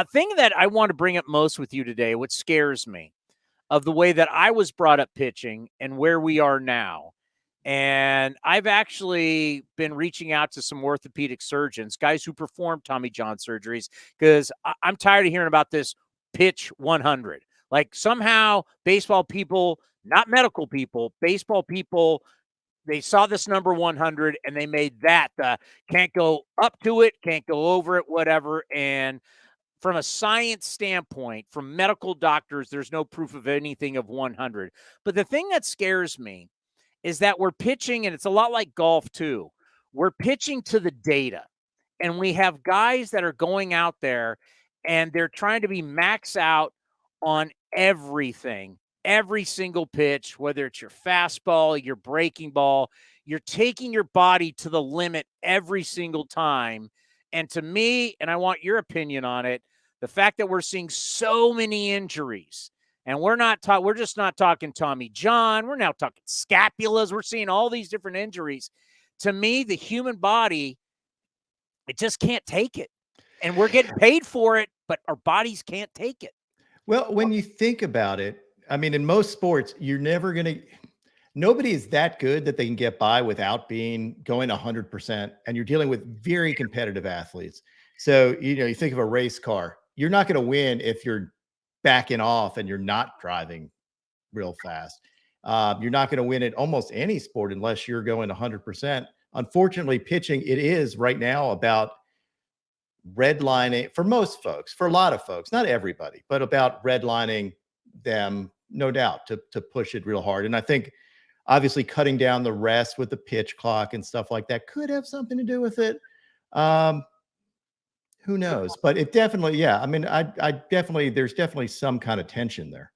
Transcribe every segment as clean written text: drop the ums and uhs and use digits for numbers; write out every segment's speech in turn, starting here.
thing that I want to bring up most with you today, what scares me of the way that I was brought up pitching and where we are now. And I've actually been reaching out to some orthopedic surgeons, guys who perform Tommy John surgeries, because I'm tired of hearing about this pitch 100. Like somehow baseball people, not medical people, baseball people, they saw this number 100 and they made that can't go up to it, can't go over it, whatever. And from a science standpoint, from medical doctors, there's no proof of anything of 100. But the thing that scares me is that we're pitching, and it's a lot like golf too. We're pitching to the data, and we have guys that are going out there and they're trying to be max out on everything, every single pitch, whether it's your fastball, your breaking ball, you're taking your body to the limit every single time. And to me, and I want your opinion on it, the fact that we're seeing so many injuries, and we're just not talking Tommy John, we're now talking scapulas, we're seeing all these different injuries. To me, the human body, it just can't take it. And we're getting paid for it, but our bodies can't take it. Well, when you think about it, I mean, in most sports, you're never going to, nobody is that good that they can get by without going 100%. And you're dealing with very competitive athletes. So, you think of a race car, you're not going to win if you're backing off and you're not driving real fast. You're not going to win at almost any sport unless you're going 100%. Unfortunately, pitching, it is right now about redlining for most folks, for a lot of folks, not everybody, but about redlining them, no doubt, to push it real hard. And I think obviously cutting down the rest with the pitch clock and stuff like that could have something to do with it. Who knows? But it definitely, yeah. I mean, there's definitely some kind of tension there.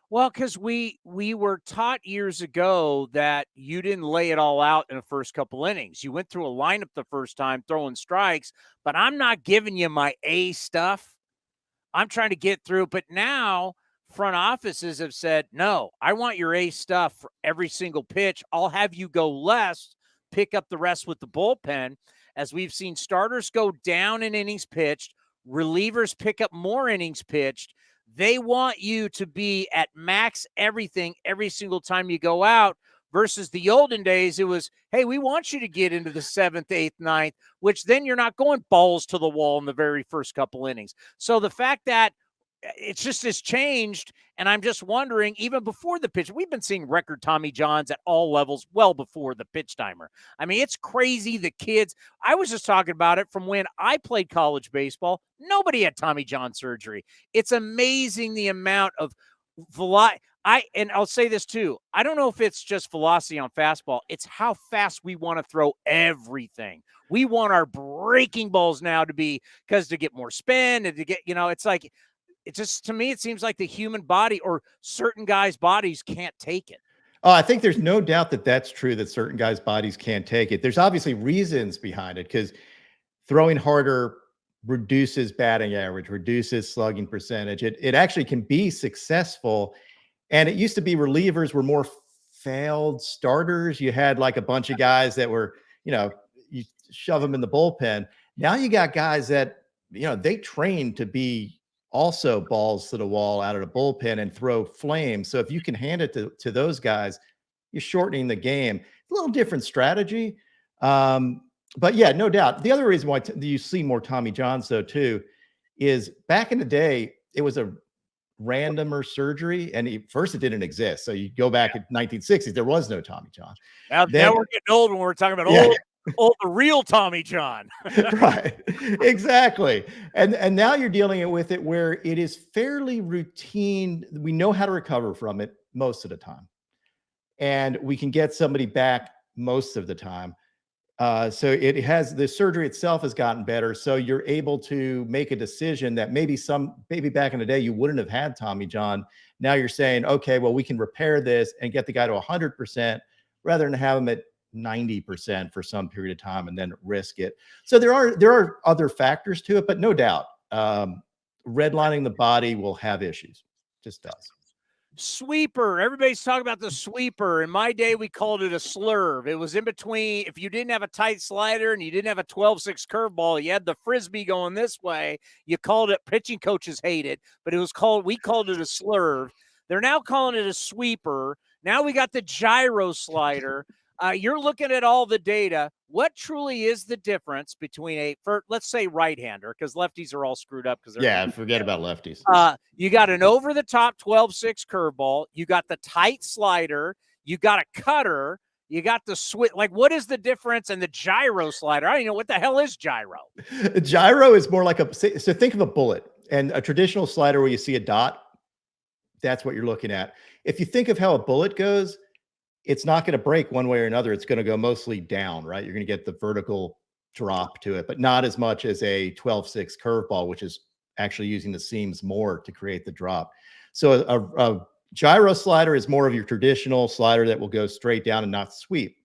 Well, because we were taught years ago that you didn't lay it all out in the first couple innings. You went through a lineup the first time throwing strikes, but I'm not giving you my A stuff. I'm trying to get through. But now front offices have said, no, I want your A stuff for every single pitch. I'll have you go less, pick up the rest with the bullpen. As we've seen starters go down in innings pitched, relievers pick up more innings pitched. They want you to be at max everything every single time you go out versus the olden days. It was, hey, we want you to get into the 7th, 8th, 9th, which then you're not going balls to the wall in the very first couple innings. So the fact that it's just has changed, and I'm just wondering, even before the pitch, we've been seeing record Tommy Johns at all levels well before the pitch timer. I mean, it's crazy. The kids, I was just talking about it from when I played college baseball. Nobody had Tommy John surgery. It's amazing the amount of velocity. And I'll say this too. I don't know if it's just velocity on fastball. It's how fast we want to throw everything. We want our breaking balls now to be, because to get more spin and to get, it's like, it just, to me, it seems like the human body or certain guys' bodies can't take it. Oh, I think there's no doubt that that's true, that certain guys' bodies can't take it. There's obviously reasons behind it, because throwing harder reduces batting average, reduces slugging percentage. It actually can be successful. And it used to be relievers were more failed starters. You had like a bunch of guys that were, you shove them in the bullpen. Now you got guys that, they train to be also balls to the wall out of the bullpen and throw flames. So if you can hand it to those guys, you're shortening the game. A little different strategy. But yeah, no doubt. The other reason why you see more Tommy Johns, though, too, is back in the day, it was a randomer surgery, and first it didn't exist. So you go back in 1960s, there was no Tommy John. Now we're getting old when we're talking about the real Tommy John. Right. Exactly. And now you're dealing with it where it is fairly routine. We know how to recover from it most of the time, and we can get somebody back most of the time. So the surgery itself has gotten better. So you're able to make a decision that maybe back in the day, you wouldn't have had Tommy John. Now you're saying, okay, well, we can repair this and get the guy to 100% rather than have him at 90% for some period of time and then risk it. So there are other factors to it, but no doubt, redlining the body will have issues. Just does. Sweeper. Everybody's talking about the sweeper. In my day, we called it a slurve. It was in between. If you didn't have a tight slider and you didn't have a 12-6 curveball, you had the frisbee going this way. You called it, pitching coaches hate it, but we called it a slurve. They're now calling it a sweeper. Now we got the gyro slider. You're looking at all the data. What truly is the difference between let's say right-hander, because lefties are all screwed up because they're forget about lefties. You got an over-the-top 12-6 curveball. You got the tight slider. You got a cutter. You got the switch. Like, what is the difference in the gyro slider? I don't even know what the hell is gyro. Gyro is more like so think of a bullet, and a traditional slider where you see a dot. That's what you're looking at. If you think of how a bullet goes, it's not going to break one way or another. It's going to go mostly down, right? You're going to get the vertical drop to it, but not as much as a 12-6 curveball, which is actually using the seams more to create the drop. So a gyro slider is more of your traditional slider that will go straight down and not sweep.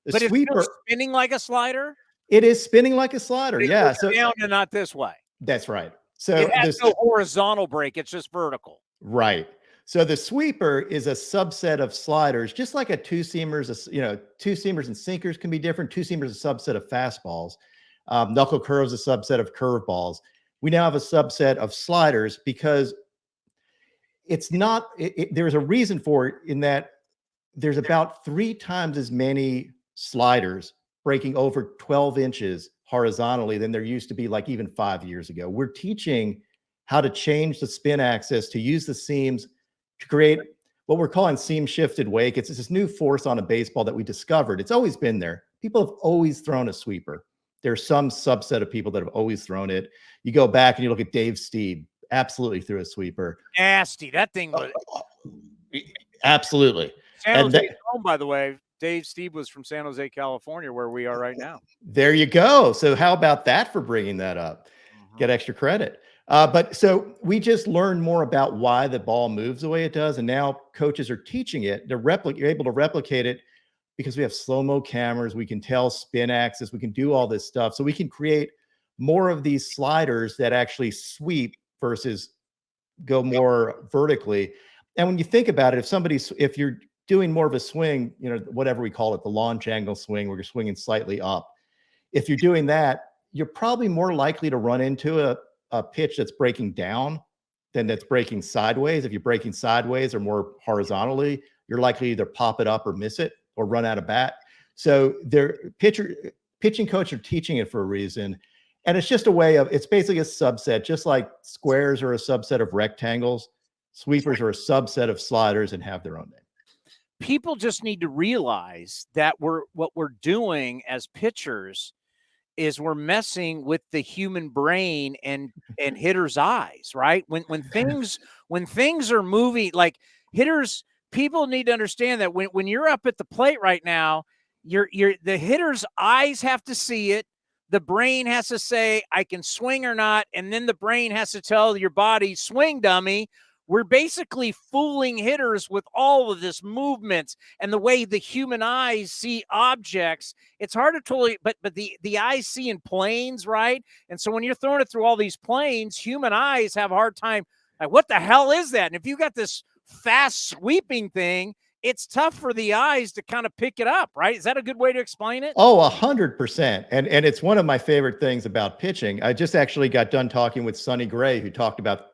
But it's still spinning like a slider? It is spinning like a slider, yeah. So down and not this way. That's right. So it has no horizontal break. It's just vertical. Right. So the sweeper is a subset of sliders, just like a two-seamers. Two-seamers and sinkers can be different. Two-seamers is a subset of fastballs. Knuckle curves a subset of curveballs. We now have a subset of sliders because it's not. There's a reason for it in that there's about 3 times as many sliders breaking over 12 inches horizontally than there used to be, like even 5 years ago. We're teaching how to change the spin axis, to use the seams to create what we're calling seam shifted wake. It's this new force on a baseball that we discovered. It's always been there. People have always thrown a sweeper. There's some subset of people that have always thrown it. You go back and you look at Dave Stieb, absolutely threw a sweeper. Nasty. That thing was absolutely. San Jose home, by the way. Dave Stieb was from San Jose, California, where we are right now. There you go. So how about that for bringing that up? Get extra credit. But so we just learned more about why the ball moves the way it does. And now coaches are teaching it. You're able to replicate it because we have slow-mo cameras. We can tell spin axis. We can do all this stuff. So we can create more of these sliders that actually sweep versus go more vertically. And when you think about it, if you're doing more of a swing, whatever we call it, the launch angle swing, where you're swinging slightly up, if you're doing that, you're probably more likely to run into a pitch that's breaking down than that's breaking sideways. If you're breaking sideways or more horizontally, you're likely to either pop it up or miss it or run out of bat. So pitching coaches are teaching it for a reason. And it's just it's basically a subset, just like squares are a subset of rectangles. Sweepers are a subset of sliders and have their own name. People just need to realize that what we're doing as pitchers is we're messing with the human brain and hitters' eyes, right? When things are moving, like hitters, people need to understand that when you're up at the plate right now, the hitter's eyes have to see it. The brain has to say, I can swing or not. And then the brain has to tell your body, swing, dummy. We're basically fooling hitters with all of this movement and the way the human eyes see objects. It's hard to totally, but the eyes see in planes, right? And so when you're throwing it through all these planes, human eyes have a hard time. Like, what the hell is that? And if you got this fast sweeping thing, it's tough for the eyes to kind of pick it up, right? Is that a good way to explain it? Oh, 100%. And it's one of my favorite things about pitching. I just actually got done talking with Sonny Gray, who talked about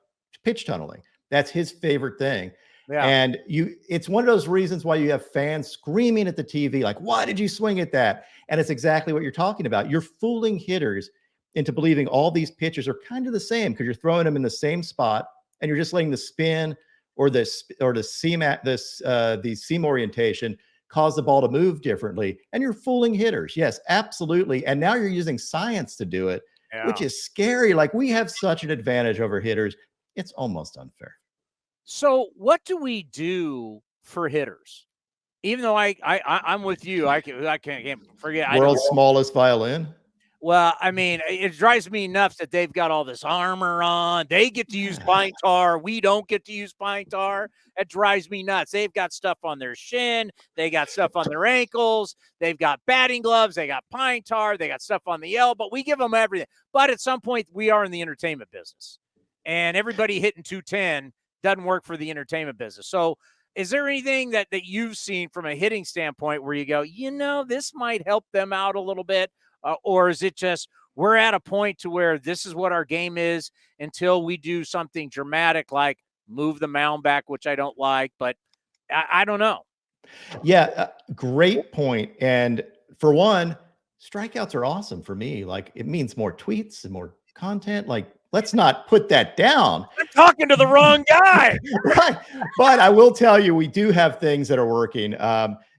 pitch tunneling. That's his favorite thing. Yeah. And it's one of those reasons why you have fans screaming at the TV, like, why did you swing at that? And it's exactly what you're talking about. You're fooling hitters into believing all these pitches are kind of the same because you're throwing them in the same spot and you're just letting the spin or the seam orientation cause the ball to move differently. And you're fooling hitters. Yes, absolutely. And now you're using science to do it, which is scary. Like, we have such an advantage over hitters. It's almost unfair. So what do we do for hitters? Even though I'm with you, I can't forget. World's smallest violin. Well, I mean, it drives me nuts that they've got all this armor on. They get to use pine tar. We don't get to use pine tar. It drives me nuts. They've got stuff on their shin. They got stuff on their ankles. They've got batting gloves. They got pine tar. They got stuff on the elbow. We give them everything. But at some point, we are in the entertainment business. And everybody hitting 210 doesn't work for the entertainment business. So is there anything that you've seen from a hitting standpoint where you go, this might help them out a little bit? Or is it just we're at a point to where this is what our game is until we do something dramatic like move the mound back, which I don't like, but I don't know. Yeah, great point. And for one, strikeouts are awesome for me. Like, it means more tweets and more content. Like, let's not put that down. I'm talking to the wrong guy. Right. But I will tell you, we do have things that are working.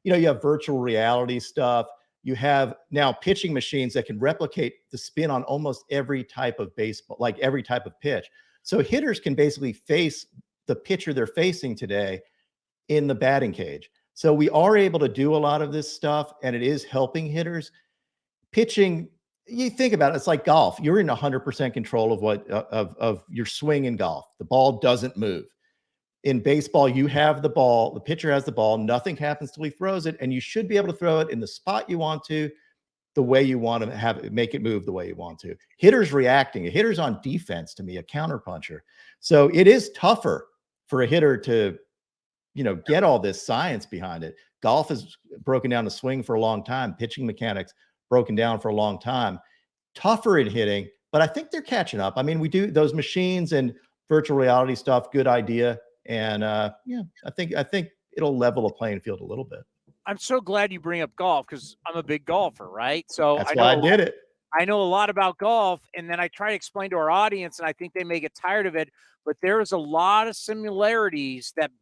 You have virtual reality stuff. You have now pitching machines that can replicate the spin on almost every type of baseball, like every type of pitch. So hitters can basically face the pitcher they're facing today in the batting cage. So we are able to do a lot of this stuff, and it is helping hitters. Pitching, you think about it, it's like golf. You're in 100% control of what of your swing in golf. The ball doesn't move. In baseball, you have the ball, the pitcher has the ball, nothing happens till he throws it, and you should be able to throw it in the spot you want to, the way you want to have it, make it move the way you want to. Hitters reacting, a hitter's on defense to me, a counterpuncher. So it is tougher for a hitter to, get all this science behind it. Golf has broken down the swing for a long time, pitching mechanics broken down for a long time. Tougher in hitting, but I think they're catching up. I mean, we do those machines and virtual reality stuff, good idea. And I think it'll level the playing field a little bit. I'm so glad you bring up golf because I'm a big golfer, right? So that's why I did it. I know a lot about golf, and then I try to explain to our audience, and I think they may get tired of it, but there is a lot of similarities that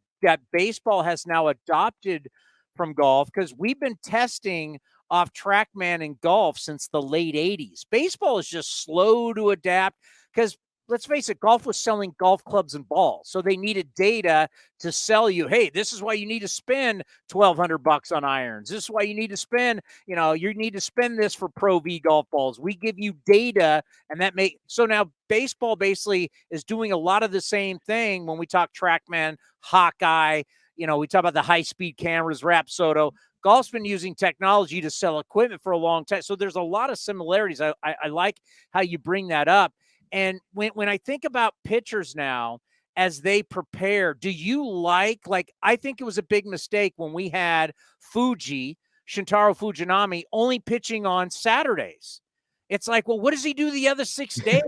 baseball has now adopted from golf because we've been testing off TrackMan in golf since the late 80s. Baseball is just slow to adapt because let's face it, golf was selling golf clubs and balls. So they needed data to sell you, hey, this is why you need to spend $1,200 on irons. This is why you need to spend, you need to spend this for Pro V golf balls. We give you data, and so now baseball basically is doing a lot of the same thing when we talk TrackMan, Hawkeye, we talk about the high-speed cameras, Rapsodo. Golf's been using technology to sell equipment for a long time. So there's a lot of similarities. I like how you bring that up. And when I think about pitchers now, as they prepare, do you like I think it was a big mistake when we had Shintaro Fujinami, only pitching on Saturdays. It's like, well, what does he do the other 6 days?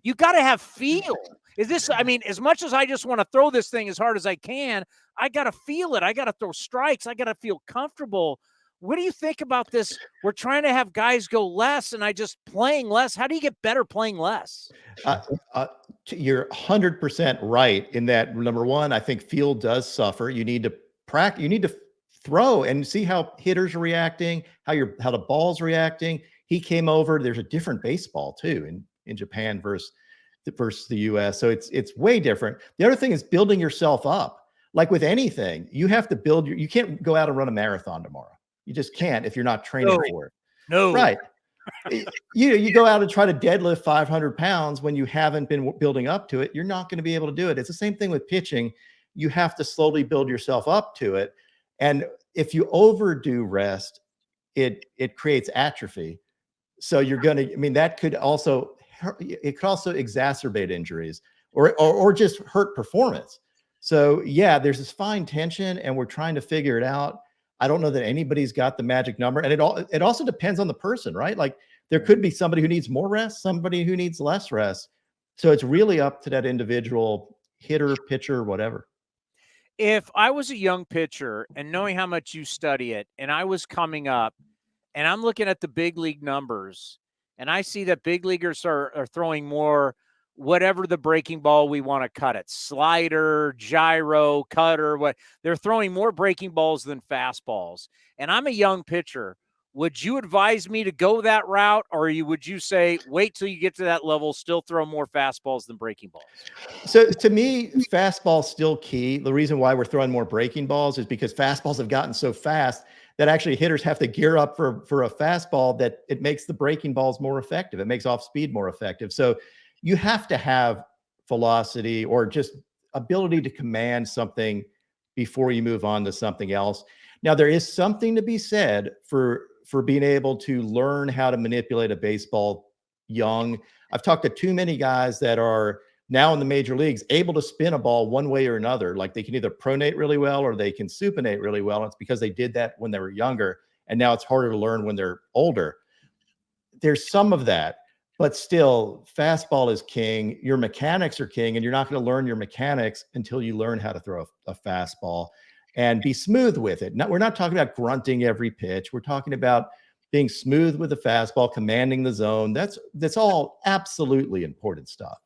You got to have feel. As much as I just want to throw this thing as hard as I can, I got to feel it. I got to throw strikes. I got to feel comfortable. What do you think about this? We're trying to have guys go less and I just playing less. How do you get better playing less? You're 100% right in that. Number one, I think field does suffer. You need to practice. You need to throw and see how hitters are reacting, how the ball's reacting. He came over. There's a different baseball too in Japan versus the US. So it's way different. The other thing is building yourself up. Like with anything, you have to you can't go out and run a marathon tomorrow. You just can't if you're not training for it. No. Right. You go out and try to deadlift 500 pounds when you haven't been building up to it. You're not going to be able to do it. It's the same thing with pitching. You have to slowly build yourself up to it. And if you overdo rest, it creates atrophy. So you're going to, that could also exacerbate injuries or just hurt performance. So yeah, there's this fine tension and we're trying to figure it out. I don't know that anybody's got the magic number. And it also depends on the person, right? Like there could be somebody who needs more rest, somebody who needs less rest. So it's really up to that individual hitter, pitcher, whatever. If I was a young pitcher and knowing how much you study it, and I was coming up and I'm looking at the big league numbers and I see that big leaguers are throwing more whatever the breaking ball we want to cut it, slider, gyro, cutter, what they're throwing more breaking balls than fastballs. And I'm a young pitcher. Would you advise me to go that route, or would you say wait till you get to that level, still throw more fastballs than breaking balls? So to me, fastball's still key. The reason why we're throwing more breaking balls is because fastballs have gotten so fast that actually hitters have to gear up for a fastball that it makes the breaking balls more effective. It makes off speed more effective. So you have to have velocity or just ability to command something before you move on to something else. Now, there is something to be said for being able to learn how to manipulate a baseball young. I've talked to too many guys that are now in the major leagues able to spin a ball one way or another. Like they can either pronate really well or they can supinate really well. And it's because they did that when they were younger. And now it's harder to learn when they're older. There's some of that, but still, fastball is king. Your mechanics are king, and you're not going to learn your mechanics until you learn how to throw a fastball and be smooth with it. We're not talking about grunting every pitch. We're talking about being smooth with the fastball, commanding the zone. That's all absolutely important stuff.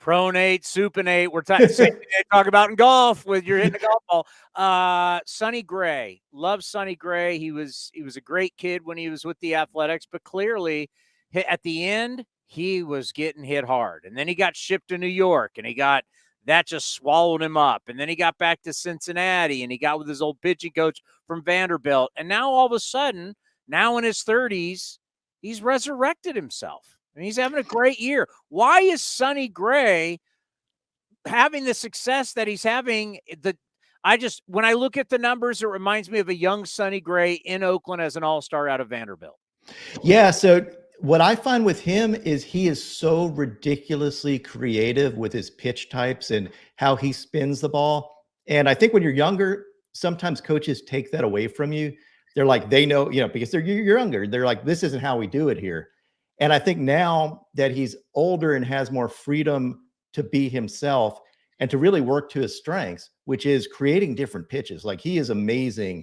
Pronate, supinate. We're same thing they talk about in golf with you're hitting a golf ball. Sonny Gray, love Sonny Gray. He was a great kid when he was with the Athletics, but clearly at the end he was getting hit hard, and then he got shipped to New York, and that just swallowed him up, and then he got back to Cincinnati, and he got with his old pitching coach from Vanderbilt, and now all of a sudden, now in his 30s, he's resurrected himself. And he's having a great year. Why is Sonny Gray having the success that he's having? When I look at the numbers, it reminds me of a young Sonny Gray in Oakland as an all-star out of Vanderbilt. Yeah. So what I find with him is he is so ridiculously creative with his pitch types and how he spins the ball. And I think when you're younger, sometimes coaches take that away from you. They're like, they know, because you're younger. They're like, this isn't how we do it here. And I think now that he's older and has more freedom to be himself and to really work to his strengths, which is creating different pitches. Like he is amazing,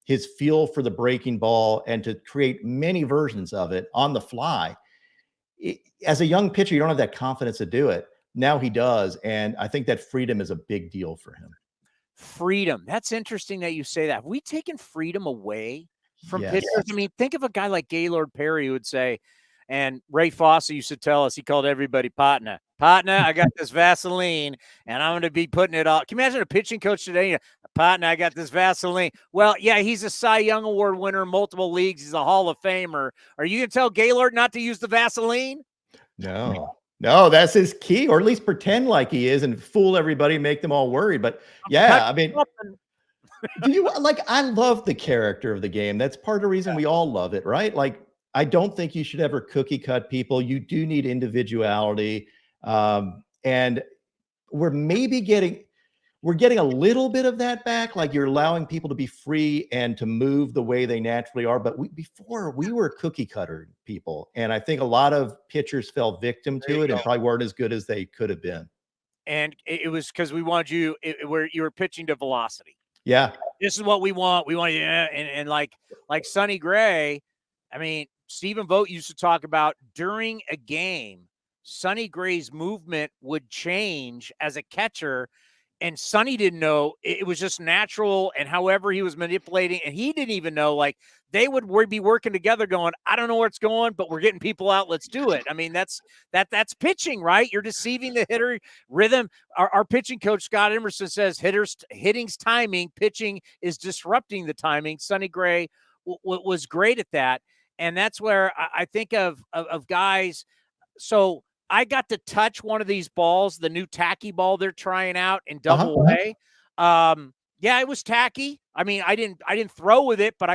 his feel for the breaking ball and to create many versions of it on the fly. As a young pitcher, you don't have that confidence to do it. Now he does. And I think that freedom is a big deal for him. Freedom. That's interesting that you say that. Have we taken freedom away from pitchers? I mean, think of a guy like Gaylord Perry who would say, and Ray Fosse used to tell us, he called everybody Patna. Patna, I got this Vaseline, and I'm going to be putting it on. Can you imagine a pitching coach today? Patna, I got this Vaseline. Well, yeah, he's a Cy Young Award winner in multiple leagues. He's a Hall of Famer. Are you going to tell Gaylord not to use the Vaseline? No, that's his key, or at least pretend like he is and fool everybody, make them all worried. But yeah, I mean, I love the character of the game. That's part of the reason we all love it, right? Like, I don't think you should ever cookie cut people. You do need individuality. And we're getting a little bit of that back. Like you're allowing people to be free and to move the way they naturally are. But before we were cookie cutter people. And I think a lot of pitchers fell victim to it and probably weren't as good as they could have been. And it was because we wanted where you were pitching to velocity. Yeah. This is what we want. We want you. And like Sonny Gray, I mean, Stephen Vogt used to talk about during a game, Sonny Gray's movement would change as a catcher, and Sonny didn't know. It was just natural, and however he was manipulating, and he didn't even know, like, they would be working together going, I don't know where it's going, but we're getting people out. Let's do it. I mean, that's pitching, right? You're deceiving the hitter. Rhythm. Our pitching coach, Scott Emerson, says hitting's timing, pitching is disrupting the timing. Sonny Gray was great at that. And that's where I think of guys. So I got to touch one of these balls, the new tacky ball they're trying out in Double A. Yeah, it was tacky. I mean, I didn't throw with it, but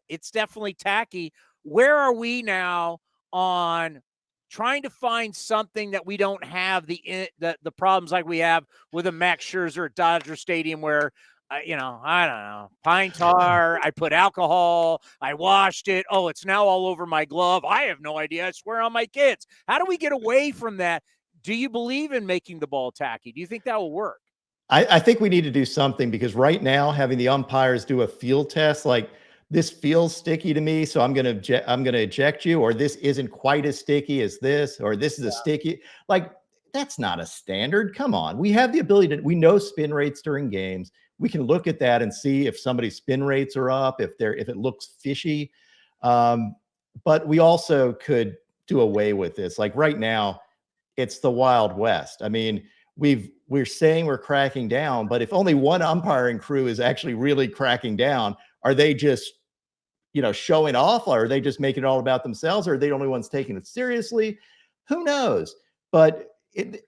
it's definitely tacky. Where are we now on trying to find something that we don't have the problems like we have with a Max Scherzer at Dodger Stadium where I don't know, pine tar, I put alcohol, I washed it. Oh, it's now all over my glove. I have no idea. I swear on my kids. How do we get away from that? Do you believe in making the ball tacky? Do you think that will work? I think we need to do something because right now having the umpires do a field test, like this feels sticky to me, so I'm going to eject you, or this isn't quite as sticky as this, or this is a sticky, like that's not a standard. Come on. We have the ability we know spin rates during games. We can look at that and see if somebody's spin rates are up, if it looks fishy. But we also could do away with this. Like right now, it's the Wild West. I mean, we're saying we're cracking down, but if only one umpiring crew is actually really cracking down, are they just, showing off? Or are they just making it all about themselves? Or are they the only ones taking it seriously? Who knows? But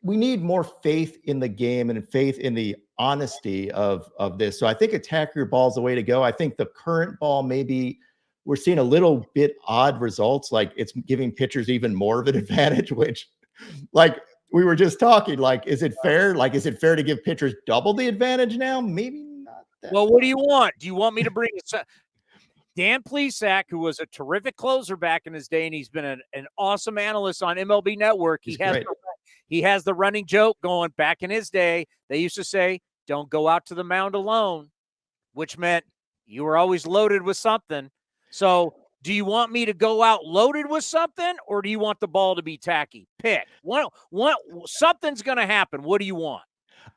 we need more faith in the game and faith in the honesty of this. So I think attack your ball is the way to go. I think the current ball, maybe we're seeing a little bit odd results. Like it's giving pitchers even more of an advantage, which like we were just talking, like, is it fair? Like, is it fair to give pitchers double the advantage now? Maybe not that Well, what do much. you want? Do you want me to bring Dan Plesac, who was a terrific closer back in his day, and he's been an awesome analyst on MLB Network. He's great. He has the running joke going. Back in his day, they used to say, "Don't go out to the mound alone," which meant you were always loaded with something. So, do you want me to go out loaded with something, or do you want the ball to be tacky? Pick one. Something's going to happen. What do you want?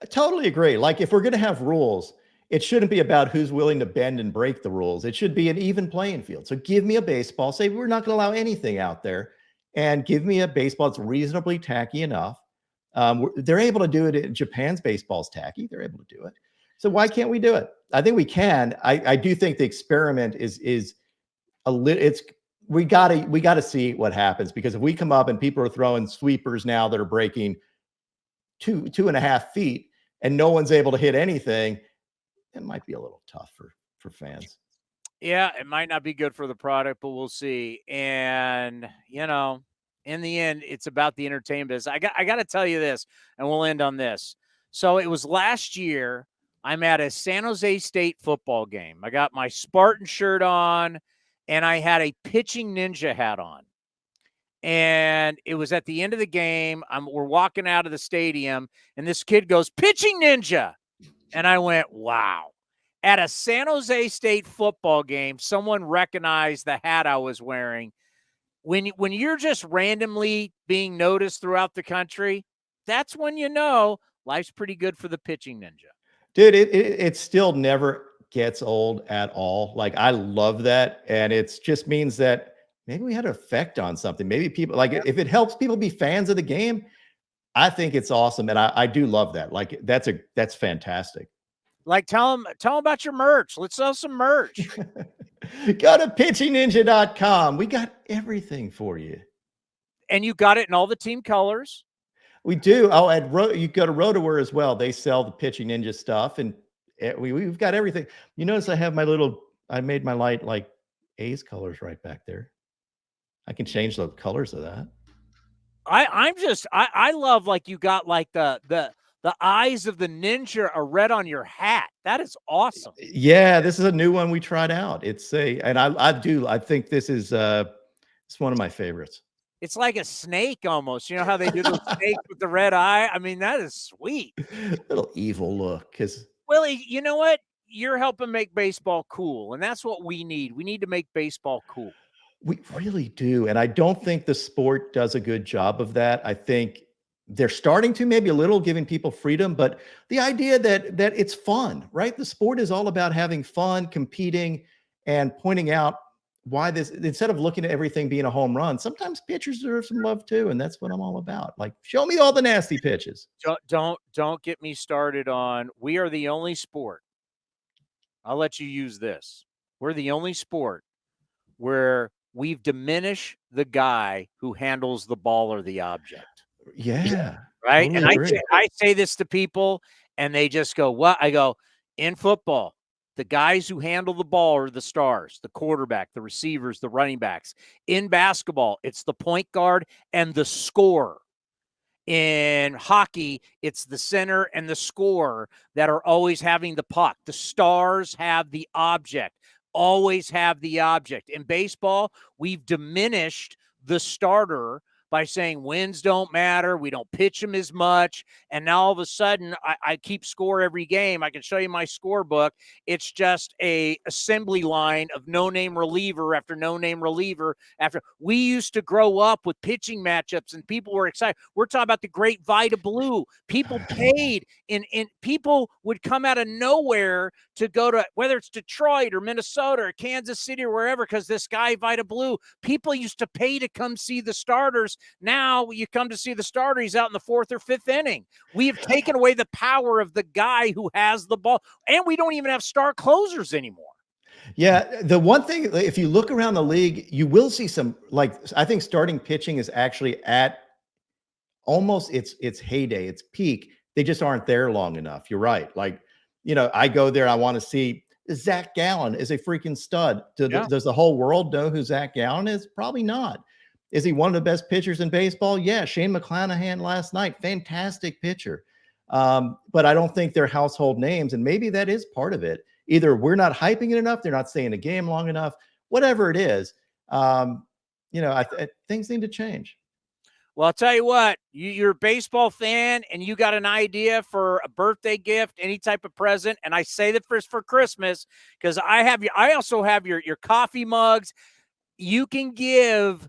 I totally agree. Like, if we're going to have rules, it shouldn't be about who's willing to bend and break the rules. It should be an even playing field. So give me a baseball. Say we're not going to allow anything out there, and give me a baseball that's reasonably tacky enough. They're able to do it. In Japan's baseball's tacky. They're able to do it. So why can't we do it? I think we can. I do think the experiment is a little. It's we gotta see what happens, because if we come up and people are throwing sweepers now that are breaking 2.5 feet and no one's able to hit anything, it might be a little tough for fans. Yeah, it might not be good for the product, but we'll see. And in the end, it's about the entertainment business. I got to tell you this, and we'll end on this. So it was last year. I'm at a San Jose State football game. I got my Spartan shirt on, and I had a pitching ninja hat on. And it was at the end of the game. We're walking out of the stadium, and this kid goes, "Pitching ninja," and I went, "Wow." At a San Jose State football game, someone recognized the hat I was wearing. When you're just randomly being noticed throughout the country, that's when you know life's pretty good for the pitching ninja. Dude, it still never gets old at all. Like, I love that, and it just means that maybe we had an effect on something. Maybe people like it. If it helps people be fans of the game, I think it's awesome, and I do love that. Like, that's fantastic. Like, tell them about your merch. Let's sell some merch. Go to pitchingninja.com. We got everything for you. And you got it in all the team colors. We do. Oh, you go to Rotoware as well. They sell the Pitching Ninja stuff, and we've got everything. You notice I made my light like A's colors right back there. I can change the colors of that. I love, like, you got like the eyes of the ninja are red on your hat. That is awesome. Yeah, this is a new one we tried out. I think this is it's one of my favorites. It's like a snake almost. You know how they do the snake with the red eye? I mean, that is sweet. Little evil look. Willie, you know what? You're helping make baseball cool, and that's what we need. We need to make baseball cool. We really do. And I don't think the sport does a good job of that. I think they're starting to, maybe a little, giving people freedom, but the idea that it's fun, right? The sport is all about having fun, competing, and pointing out why this, instead of looking at everything being a home run, sometimes pitchers deserve some love too. And that's what I'm all about. Like, show me all the nasty pitches. Don't get me started on, we are the only sport. I'll let you use this. We're the only sport where we've diminished the guy who handles the ball or the object. Yeah. Right. Totally And I say this to people and they just go, "What?" I go, in football, the guys who handle the ball are the stars, the quarterback, the receivers, the running backs. In basketball, it's the point guard and the scorer. In hockey, it's the center and the scorer that are always having the puck. The stars have the object, always have the object. In baseball, we've diminished the starter by saying wins don't matter. We don't pitch them as much. And now all of a sudden, I keep score every game. I can show you my scorebook. It's just a assembly line of no-name reliever after no-name reliever. After we used to grow up with pitching matchups and people were excited. We're talking about the great Vita Blue. People paid and people would come out of nowhere to go to, whether it's Detroit or Minnesota or Kansas City or wherever, because this guy Vita Blue, people used to pay to come see the starters. Now you come to see the starter, he's out in the 4th or 5th inning. We have taken away the power of the guy who has the ball, and we don't even have star closers anymore. Yeah, the one thing, if you look around the league, you will see some, like, I think starting pitching is actually at almost its heyday, its peak. They just aren't there long enough. You're right. Like, I go there, I want to see, Zach Gallen is a freaking stud. Does the whole world know who Zach Gallen is? Probably not. Is he one of the best pitchers in baseball? Yeah. Shane McClanahan last night, fantastic pitcher. But I don't think they're household names, and maybe that is part of it. Either we're not hyping it enough, they're not staying a game long enough, whatever it is. Things need to change. Well, I'll tell you what, you're a baseball fan and you got an idea for a birthday gift, any type of present. And I say that for Christmas, because I also have your coffee mugs. You can give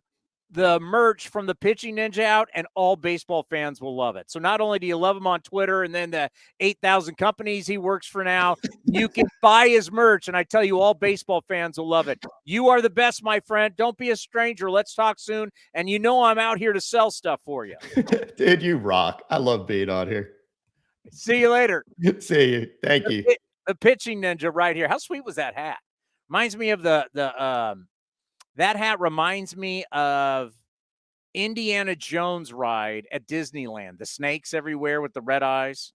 the merch from the Pitching Ninja out, and all baseball fans will love it. So not only do you love him on Twitter and then the 8,000 companies he works for now, you can buy his merch, and I tell you, all baseball fans will love it. You are the best, my friend. Don't be a stranger. Let's talk soon. And you know I'm out here to sell stuff for you. Dude, you rock. I love being on here. See you later. See you. Thank you. The Pitching Ninja right here. How sweet was that hat? Reminds me of that hat reminds me of Indiana Jones ride at Disneyland. The snakes everywhere with the red eyes.